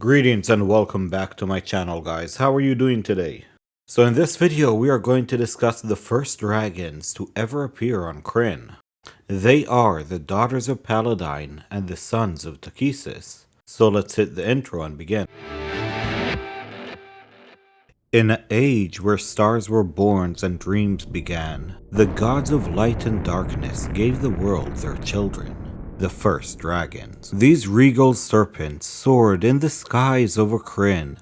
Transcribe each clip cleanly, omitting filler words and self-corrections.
Greetings and welcome back to my channel, guys. How are you doing today? So in this video we are going to discuss the first dragons to ever appear on Krynn. They are the daughters of Paladine and the sons of Takhisis. So let's hit the intro and begin. In an age where stars were born and dreams began, the gods of light and darkness gave the world their children. The first dragons. These regal serpents soared in the skies over Krynn,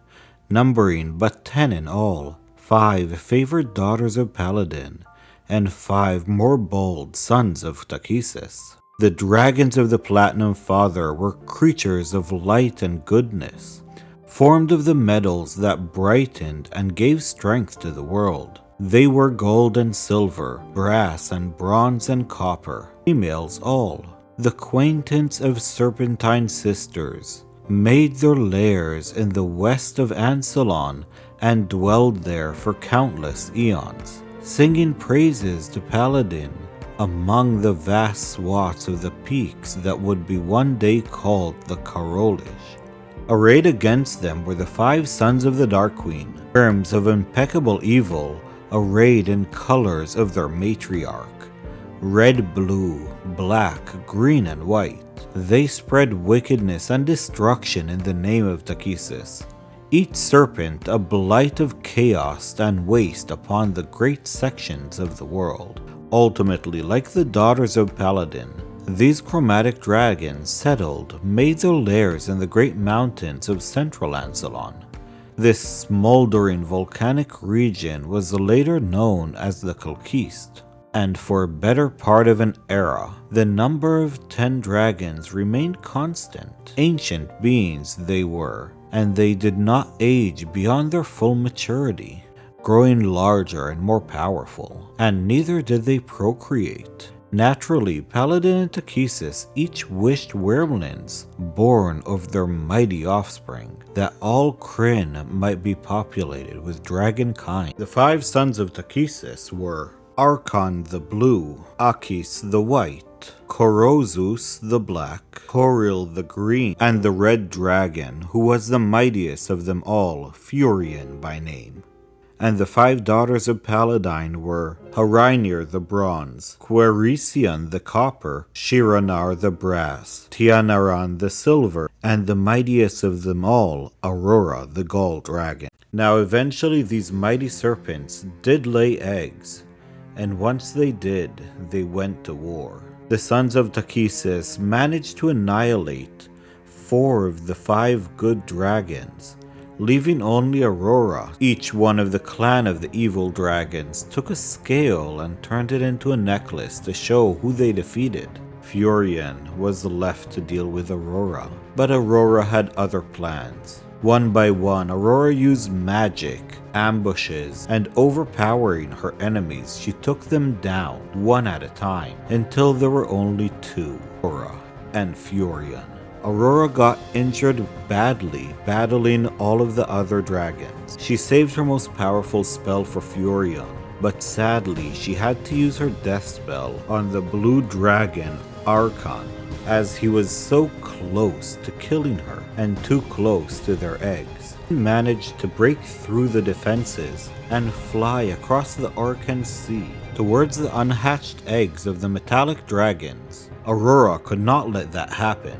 numbering but 10 in all, 5 favored daughters of Paladine, and 5 more bold sons of Takhisis. The dragons of the Platinum Father were creatures of light and goodness, formed of the metals that brightened and gave strength to the world. They were gold and silver, brass and bronze and copper, females all. The acquaintance of serpentine sisters made their lairs in the west of Ansalon and dwelled there for countless eons, singing praises to Paladine among the vast swaths of the peaks that would be one day called the Karolish. Arrayed against them were the 5 sons of the Dark Queen, germs of impeccable evil, arrayed in colors of their matriarch. Red, blue, black, green, and white. They spread wickedness and destruction in the name of Takhisis. Each serpent a blight of chaos and waste upon the great sections of the world. Ultimately, like the daughters of Paladine, these chromatic dragons settled, made their lairs in the great mountains of central Ansalon. This smoldering volcanic region was later known as the Takhisis. And for a better part of an era, the number of 10 dragons remained constant. Ancient beings they were, and they did not age beyond their full maturity, growing larger and more powerful, and neither did they procreate. Naturally, Paladine and Takhisis each wished wormlings, born of their mighty offspring, that all Krynn might be populated with dragon kind. The 5 sons of Takhisis were Archon the blue, Akis the white, Korozus the black, Koril the green, and the red dragon, who was the mightiest of them all, Furion by name. And the 5 daughters of Paladine were Harainir the bronze, Quericion the copper, Shiranar the brass, Tianaran the silver, and the mightiest of them all, Aurora the gold dragon. Now eventually these mighty serpents did lay eggs, and once they did, they went to war. The sons of Takhisis managed to annihilate 4 of the 5 good dragons, leaving only Aurora. Each one of the clan of the evil dragons took a scale and turned it into a necklace to show who they defeated. Furion was left to deal with Aurora, but Aurora had other plans. One by one, Aurora used magic, ambushes, and overpowering her enemies, she took them down one at a time until there were only 2, Aurora and Furion. Aurora got injured badly battling all of the other dragons. She saved her most powerful spell for Furion, but sadly she had to use her death spell on the blue dragon Archon, as he was so close to killing her and too close to their eggs. He managed to break through the defenses and fly across the Arcan Sea towards the unhatched eggs of the metallic dragons. Aurora could not let that happen.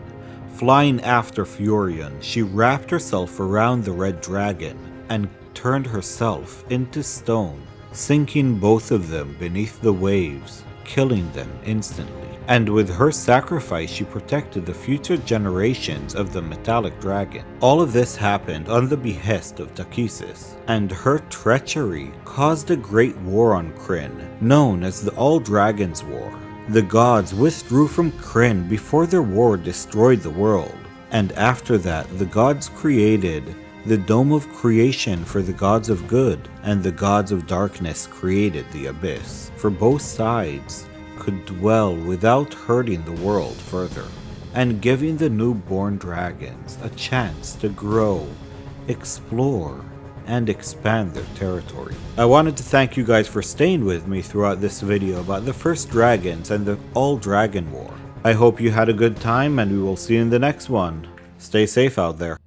Flying after Furion, she wrapped herself around the red dragon and turned herself into stone, sinking both of them beneath the waves, killing them instantly. And with her sacrifice, she protected the future generations of the metallic dragon. All of this happened on the behest of Takhisis, and her treachery caused a great war on Krynn, known as the All Dragons War. The gods withdrew from Krynn before their war destroyed the world, and after that the gods created the Dome of Creation for the gods of good, and the gods of darkness created the Abyss. For both sides could dwell without hurting the world further, and giving the newborn dragons a chance to grow, explore, and expand their territory. I wanted to thank you guys for staying with me throughout this video about the first dragons and the All-Dragon War. I hope you had a good time, and we will see you in the next one. Stay safe out there.